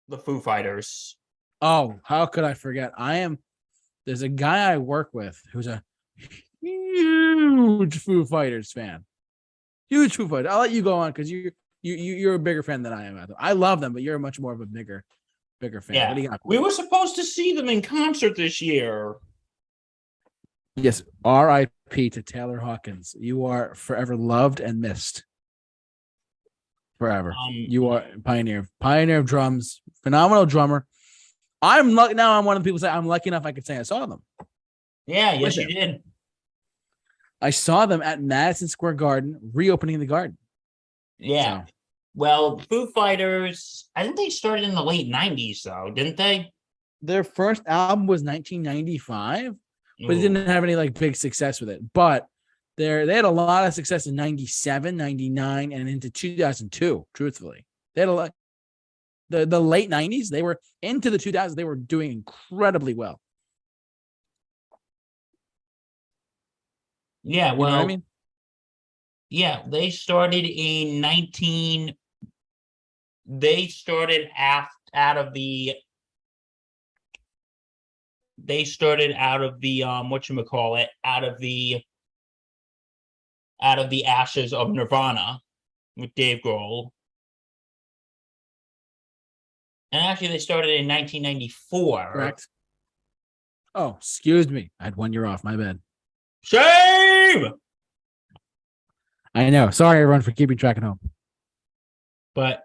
the Foo Fighters. Oh, how could I forget? There's a guy I work with who's a huge Foo Fighters fan. Huge Foo Fighters. I'll let you go on because you're a bigger fan than I am. I love them, but you're much more of a bigger fan. What Yeah, do you got? we were supposed to see them in concert this year. Yes, R.I.P. to Taylor Hawkins. You are forever loved and missed. Forever. Um, You are pioneer of drums, phenomenal drummer. I'm lucky now. I'm one of the people say I'm lucky enough I could say I saw them. yeah, yes, you did. I saw them at Madison Square Garden, reopening the garden. Yeah. So, Well, Foo Fighters, I think they started in the late 90s, though, didn't they? their first album was 1995, but it Ooh. didn't have any like big success with it. But they had a lot of success in 97, 99, and into 2002, truthfully. They had a lot. The late 90s, they were into the 2000s, they were doing incredibly well. Yeah, You know what I well, mean? yeah, they started in 19. They started out of the. They started out of the whatchamacallit, out of the ashes of Nirvana with Dave Grohl. And actually, they started in 1994. Correct. Oh, excuse me. I had 1 year off. My bad. Shame! I know. Sorry, everyone, for keeping track at home. But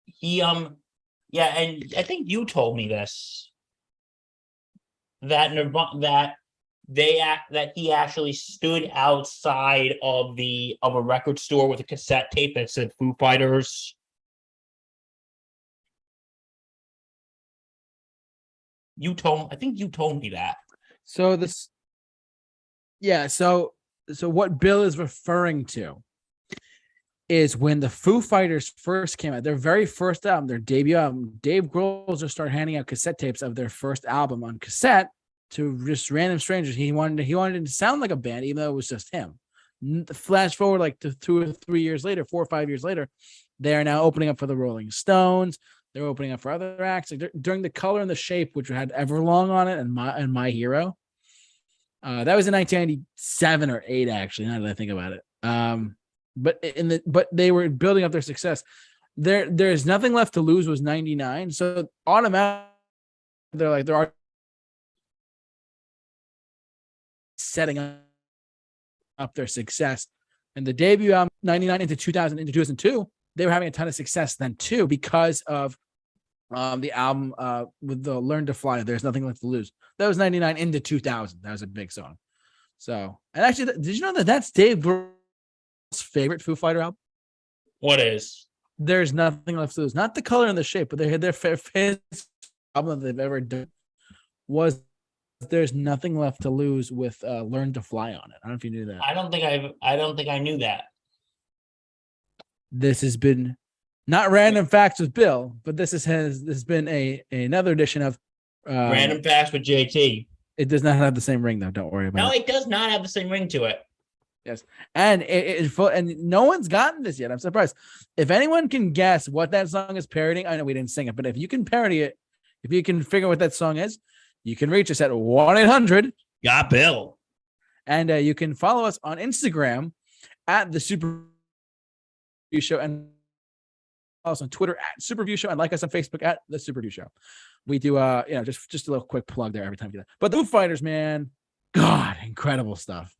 he yeah, and I think you told me this, that Nirvana, that he actually stood outside of a record store with a cassette tape that said Foo Fighters. I think you told me that. So this, yeah. So what Bill is referring to is when the Foo Fighters first came out, their very first album, their debut album. Dave Grohl just started handing out cassette tapes of their first album on cassette to just random strangers. He wanted it to sound like a band, even though it was just him. Flash forward like to 2 or 3 years later, 4 or 5 years later, they are now opening up for the Rolling Stones. They're opening up for other acts. Like during The Color and the Shape, which had Everlong on it, and My Hero. That was in 1997 or 8, actually. Now that I think about it. But they were building up their success. There's Nothing Left to Lose was 99. So automatically they're setting up their success. And the debut album 99 into 2000 into 2002, they were having a ton of success then too because of the album with the Learn to Fly. There's Nothing Left to Lose. That was 99 into 2000. That was a big song. So, and actually, did you know that that's Dave Grohl's favorite Foo Fighter album? What is? There's Nothing Left to Lose. Not The Color and the Shape, but they had their favorite album that they've ever done was There's Nothing Left to Lose with Learn to Fly on it. I don't know if you knew that. I don't think I knew that. This has been not Random Facts with Bill, but this has been another edition of Random Facts with JT. It does not have the same ring though. Don't worry about it. No, it does not have the same ring to it. Yes, and and no one's gotten this yet. I'm surprised. If anyone can guess what that song is parodying, I know we didn't sing it, but if you can parody it, if you can figure out what that song is, you can reach us at 1-800 Got Bill, and you can follow us on Instagram at the Super Review Show, and follow us on Twitter at Super Review Show, and like us on Facebook at the Super Review Show. We do just a little quick plug there every time we do that. But the Foo Fighters, man, God, incredible stuff.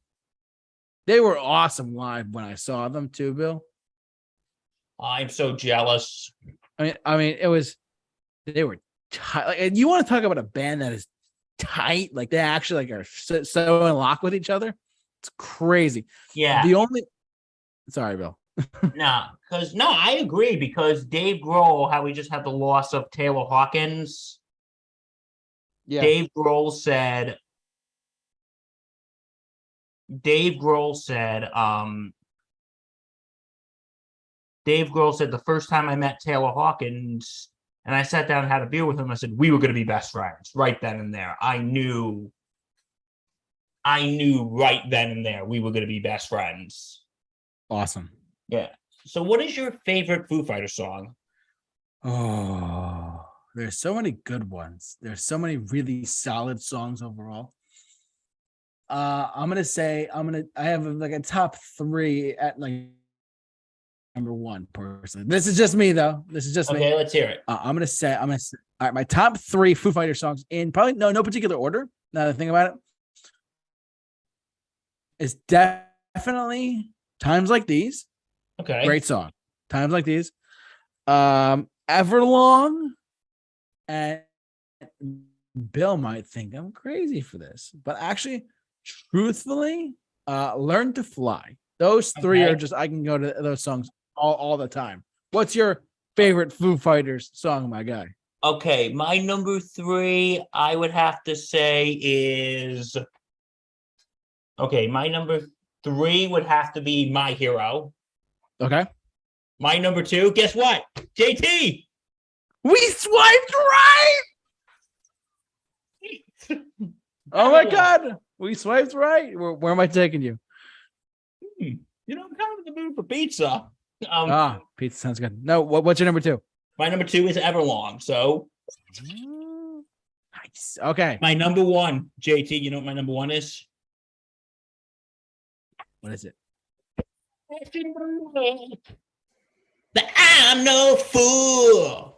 They were awesome live when I saw them too, Bill. I'm so jealous. I mean, they were tight. Like, you want to talk about a band that is tight? Like they actually like are so in lock with each other. It's crazy. Yeah. Sorry, Bill. I agree because Dave Grohl, how we just had the loss of Taylor Hawkins. Yeah. Dave Grohl said the first time I met Taylor Hawkins and I sat down and had a beer with him, I said, we were going to be best friends right then and there. I knew right then and there we were going to be best friends. Awesome. Yeah. So what is your favorite Foo Fighter song? Oh, there's so many good ones. There's so many really solid songs overall. I have like a top three at like number one person. This is just me though. This is just me. Okay, let's hear it. All right, my top three Foo Fighters songs in probably no particular order. Now that I think about it, is definitely Times Like These. Okay. Great song. Times Like These. Everlong, and Bill might think I'm crazy for this, but actually, truthfully, Learn to Fly. Those three Okay. are just, I can go to those songs all the time. What's your favorite Foo Fighters song, my guy? Okay, my number three, I would have to say is okay. My number three would have to be My Hero. Okay. My number two, guess what? JT. We swiped right. Oh my God. We swiped right. Where am I taking you? You know, I'm kind of in the mood for pizza. Pizza sounds good. No, what's your number two? My number two is Everlong. So Nice. Okay. my number one, JT, you know what my number one is? What is it? That I'm no fool.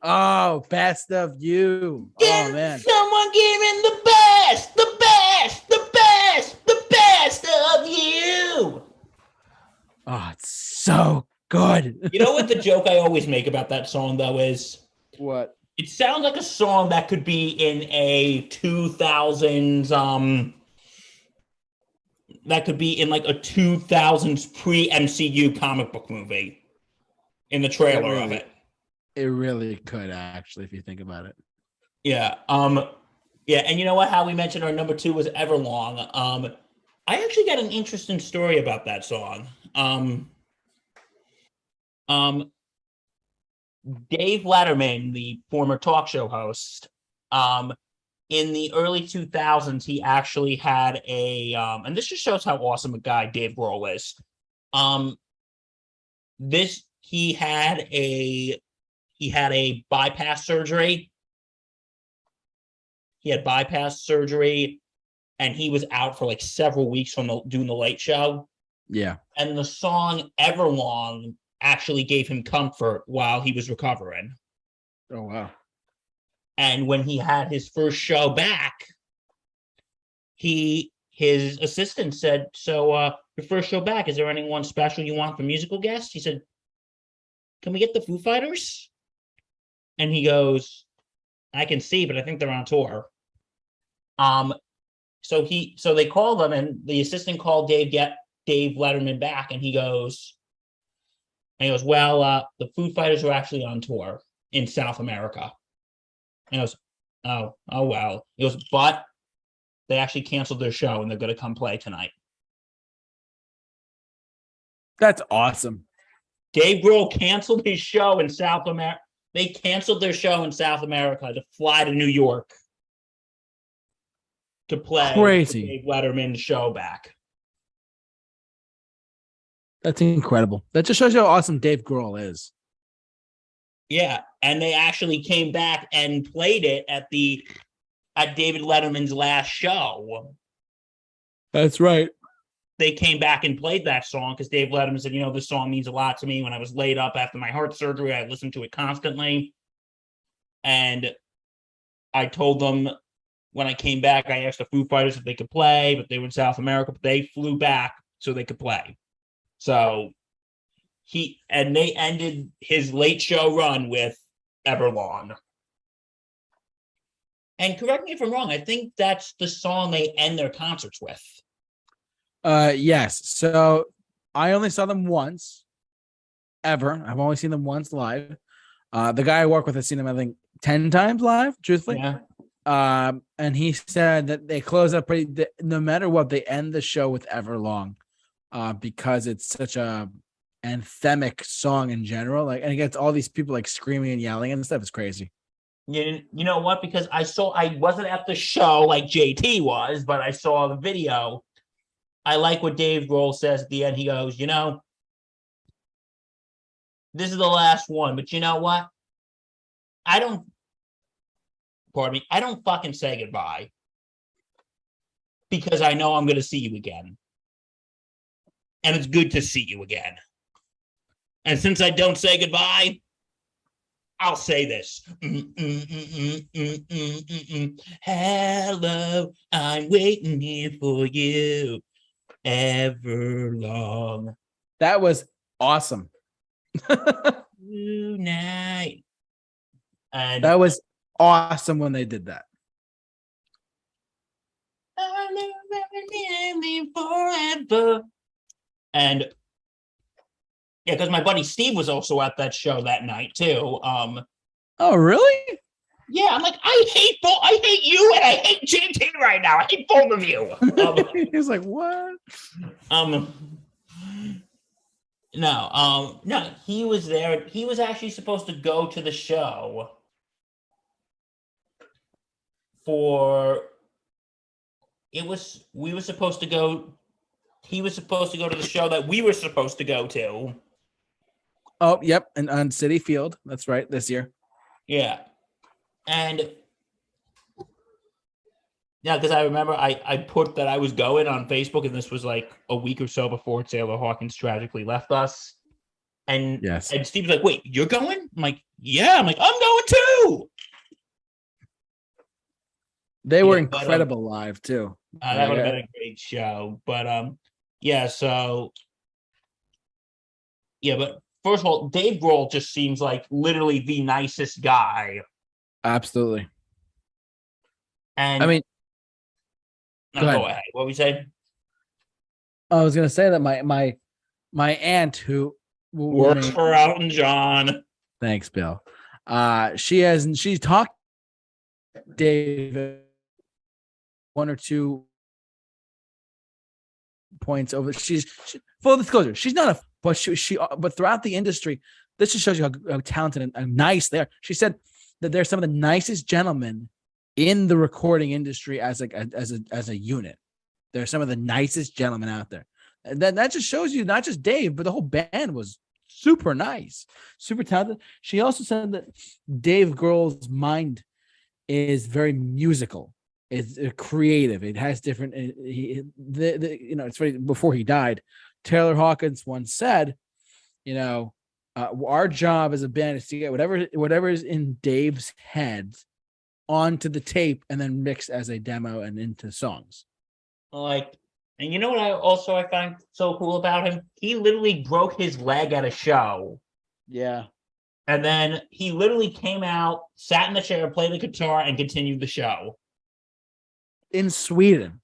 Oh, Best of You. Oh man. Someone giving the best, the best, the best, the best of you. Oh, it's so good. You know what the joke I always make about that song though is? What? It sounds like a song that could be in a 2000s that could be in like a 2000s pre-MCU comic book movie in the trailer of it. It really could actually, if you think about it. Yeah. Yeah, and you know what? How we mentioned our number two was Everlong. I actually got an interesting story about that song. Dave Letterman, the former talk show host, in the early 2000s, he actually had and this just shows how awesome a guy Dave Grohl is. He had a bypass surgery. He had bypass surgery, and he was out for like several weeks from doing the Late Show. Yeah. And the song Everlong actually gave him comfort while he was recovering. Oh, wow. And when he had his first show back, his assistant said, so your first show back, is there anyone special you want for musical guests? He said, can we get the Foo Fighters? And he goes, I can see, but I think they're on tour. So they called them, and the assistant called Dave Letterman back, and he goes, well, the Foo Fighters are actually on tour in South America. And he goes, oh well. He goes, but they actually canceled their show, and they're going to come play tonight. That's awesome. Dave Grohl canceled his show in South America. They canceled their show in South America to fly to New York to play Crazy. Dave Letterman's show back. That's incredible. That just shows you how awesome Dave Grohl is. Yeah, and they actually came back and played it at David Letterman's last show. That's right. They came back and played that song because Dave Letterman said, this song means a lot to me. When I was laid up after my heart surgery, I listened to it constantly. And I told them when I came back, I asked the Foo Fighters if they could play, but they were in South America, but they flew back so they could play. So they ended his Late Show run with Everlong. And correct me if I'm wrong, I think that's the song they end their concerts with. Yes. So I only saw them once ever. I've only seen them once live. The guy I work with has seen them, I think, 10 times live, truthfully. Yeah. And he said that they close up no matter what, they end the show with Everlong, because it's such a anthemic song in general. Like, and it gets all these people like screaming and yelling and stuff. It's crazy. You know what? Because I wasn't at the show like JT was, but I saw the video. I like what Dave Grohl says at the end. He goes, this is the last one, but you know what? Pardon me, I don't fucking say goodbye because I know I'm going to see you again. And it's good to see you again. And since I don't say goodbye, I'll say this. Hello, I'm waiting here for you ever long. That was awesome. Tonight. And that was awesome when they did that. Forever. And yeah, because my buddy Steve was also at that show that night too. Oh, really? Yeah, I'm like, I hate you, and I hate JT right now. I hate both of you. He's like, what? No, he was there. He was actually supposed to go to the show we were supposed to go. He was supposed to go to the show that we were supposed to go to. Oh, yep, and on City Field. That's right, this year. Yeah, and yeah, because I remember I put that I was going on Facebook, and this was like a week or so before Taylor Hawkins tragically left us. And yes, and Steve's like, "Wait, you're going?" I'm like, "Yeah." I'm like, "I'm going too." They were incredible live too. That would have been a great show, but yeah. So yeah, but first of all, Dave Grohl just seems like literally the nicest guy. Absolutely. And I mean, go ahead. What we say? I was gonna say that my aunt who works for Elton John. Thanks, Bill. She's talked Dave one or two points over. She full disclosure, she's not but throughout the industry, this just shows you how talented and nice they are. She said that they're some of the nicest gentlemen in the recording industry as a unit. They're some of the nicest gentlemen out there. And then that just shows you not just Dave, but the whole band was super nice, super talented. She also said that Dave Grohl's mind is very musical. It's creative. It has different. It's funny. Before he died, Taylor Hawkins once said, our job as a band is to get whatever is in Dave's head onto the tape and then mix as a demo and into songs. And you know what I find so cool about him? He literally broke his leg at a show. Yeah. And then he literally came out, sat in the chair, played the guitar, and continued the show. In Sweden.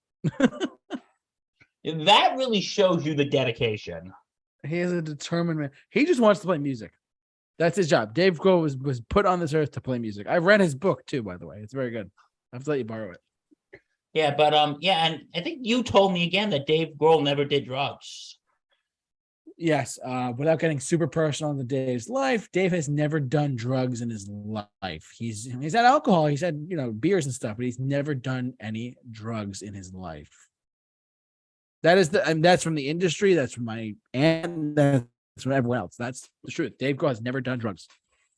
That really shows you the dedication. He is a determined man. He just wants to play music. That's his job. Dave Grohl was put on this earth to play music. I read his book too, by the way. It's very good. I have to let you borrow it. Yeah, but and I think you told me again that Dave Grohl never did drugs. Yes, without getting super personal in Dave's life, Dave has never done drugs in his life. He's had alcohol, he's had beers and stuff, but he's never done any drugs in his life. That's from the industry. That's from my aunt. That's from everyone else. That's the truth. Dave Grohl has never done drugs,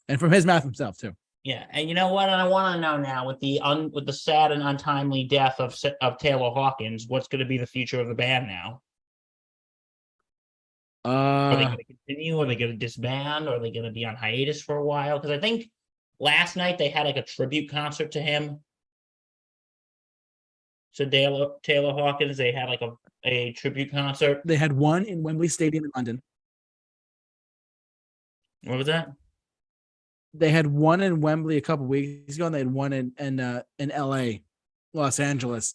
and from his mouth himself too. Yeah, and you know what? And I want to know now with the sad and untimely death of Taylor Hawkins, what's going to be the future of the band now? Are they going to continue? Are they going to disband? Or are they going to be on hiatus for a while? Because I think last night they had like a tribute concert to him. So Taylor Hawkins, they had like a tribute concert. They had one in Wembley Stadium in London. What was that? They had one in Wembley a couple weeks ago, and they had one in LA, Los Angeles.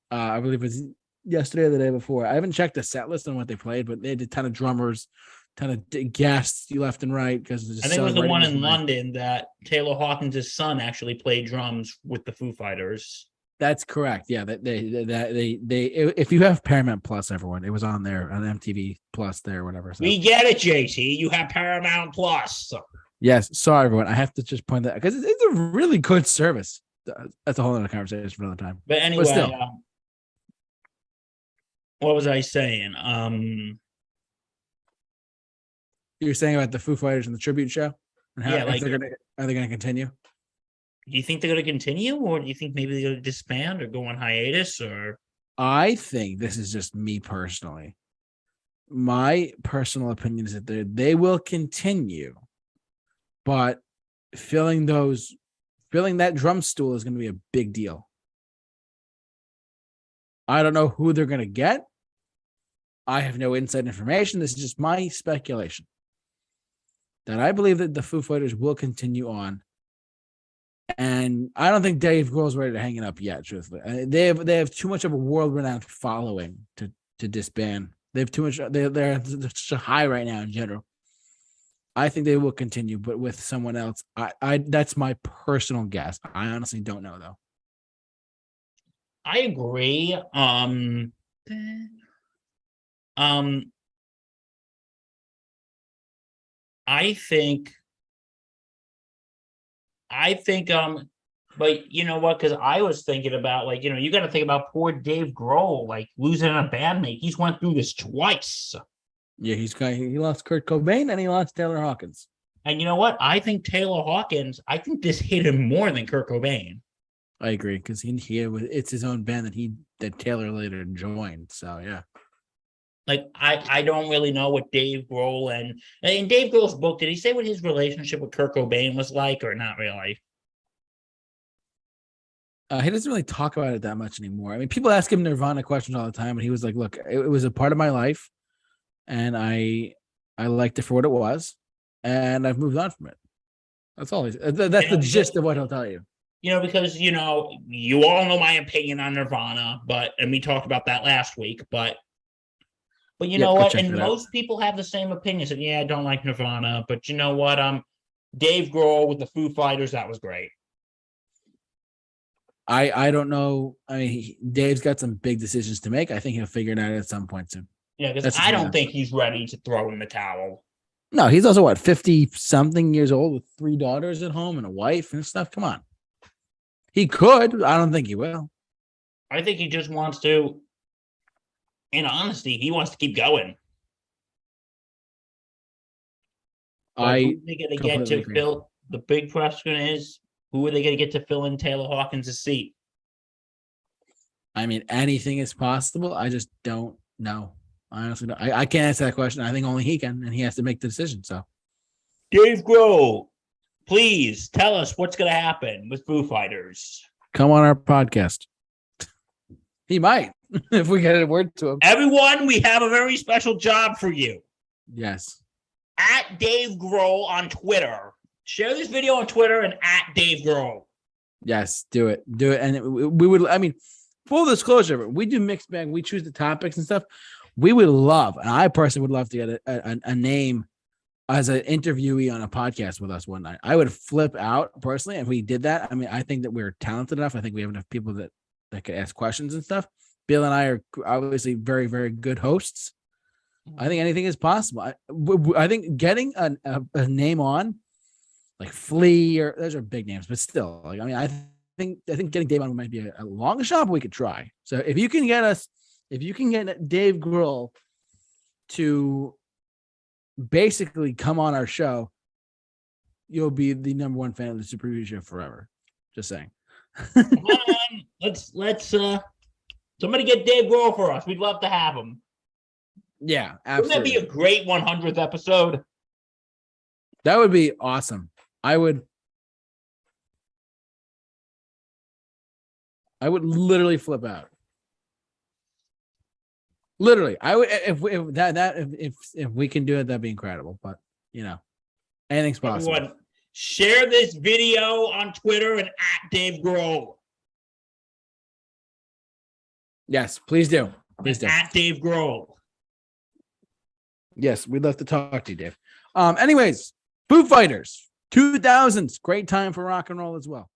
I believe it was yesterday or the day before. I haven't checked the set list on what they played, but they had a ton of drummers, ton of guests left and right. Because I think it was the one in London that Taylor Hawkins' son actually played drums with the Foo Fighters. That's correct. Yeah, they if you have Paramount Plus, everyone, it was on there on MTV Plus there, whatever. So. We get it, JT. You have Paramount Plus. Yes, sorry everyone. I have to just point that because it's a really good service. That's a whole other conversation for another time. But anyway, still. What was I saying? You're saying about the Foo Fighters and the tribute show, and how Yeah, like, are they gonna continue? do you think they're going to continue, or do you think maybe they're going to disband or go on hiatus, or? I think this is just me personally. My personal opinion is that they will continue, but filling that drum stool is going to be a big deal. I don't know who they're going to get. I have no inside information. This is just my speculation. That I believe that the Foo Fighters will continue on. And I don't think Dave Grohl's ready to hang it up yet, truthfully. They have too much of a world-renowned following to disband. They have too much. They're such a high right now in general. I think they will continue, but with someone else. I that's my personal guess. I honestly don't know though. I agree. I think, but you know what? Because I was thinking about, like, you got to think about poor Dave Grohl, like losing a bandmate. He's went through this twice. Yeah, he lost Kurt Cobain and he lost Taylor Hawkins. And you know what? I think I think this hit him more than Kurt Cobain. I agree, because it's his own band that Taylor later joined. So yeah. Like, I don't really know what Dave Grohl and in Dave Grohl's book, did he say what his relationship with Kurt Cobain was like, or not really? He doesn't really talk about it that much anymore. I mean, people ask him Nirvana questions all the time, and he was like, "Look, it was a part of my life, and I liked it for what it was, and I've moved on from it." That's all. That's the gist of what he'll tell you. Because you all know my opinion on Nirvana, and we talked about that last week, but you know what? And most people have the same opinions. And yeah, I don't like Nirvana, but you know what? Dave Grohl with the Foo Fighters, that was great. I don't know. I mean, Dave's got some big decisions to make. I think he'll figure it out at some point soon. Yeah, because I don't think he's ready to throw in the towel. No, he's also 50-something years old with 3 daughters at home and a wife and stuff. Come on. He could. I don't think he will. I think he just wants to. In honesty, he wants to keep going. Who are they going to get to fill? The big question is, who are they going to get to fill in Taylor Hawkins' seat? I mean, anything is possible. I just don't know. I honestly don't. I can't answer that question. I think only he can, and he has to make the decision. So, Dave Grohl, please tell us what's going to happen with Foo Fighters. Come on our podcast. He might, if we get a word to him. Everyone, we have a very special job for you. Yes. At Dave Grohl on Twitter. Share this video on Twitter and at Dave Grohl. Yes, do it. Do it. And we would, I mean, full disclosure, we do mixed bag. We choose the topics and stuff. We would love, and I personally would love to get a name as an interviewee on a podcast with us one night. I would flip out personally if we did that. I mean, I think that we're talented enough. I think we have enough people that could ask questions and stuff. Bill and I are obviously very, very good hosts. I think anything is possible. I think getting a name on like Flea, or those are big names, but still, like, I mean, I think getting Dave on might be a long shot, but we could try. So if you can get Dave Grohl to basically come on our show, you'll be the number one fan of the Super Review Show forever. Just saying. Come on, let's somebody get Dave Grohl for us. We'd love to have him. Yeah, absolutely. Wouldn't that be a great 100th episode? That would be awesome. I would literally flip out. Literally, I would if we can do it, that'd be incredible. But anything's possible. Everyone, share this video on Twitter and at Dave Grohl. Yes, please do. Please do. At Dave Grohl. Yes, we'd love to talk to you, Dave. Anyways, Foo Fighters, 2000's, great time for rock and roll as well.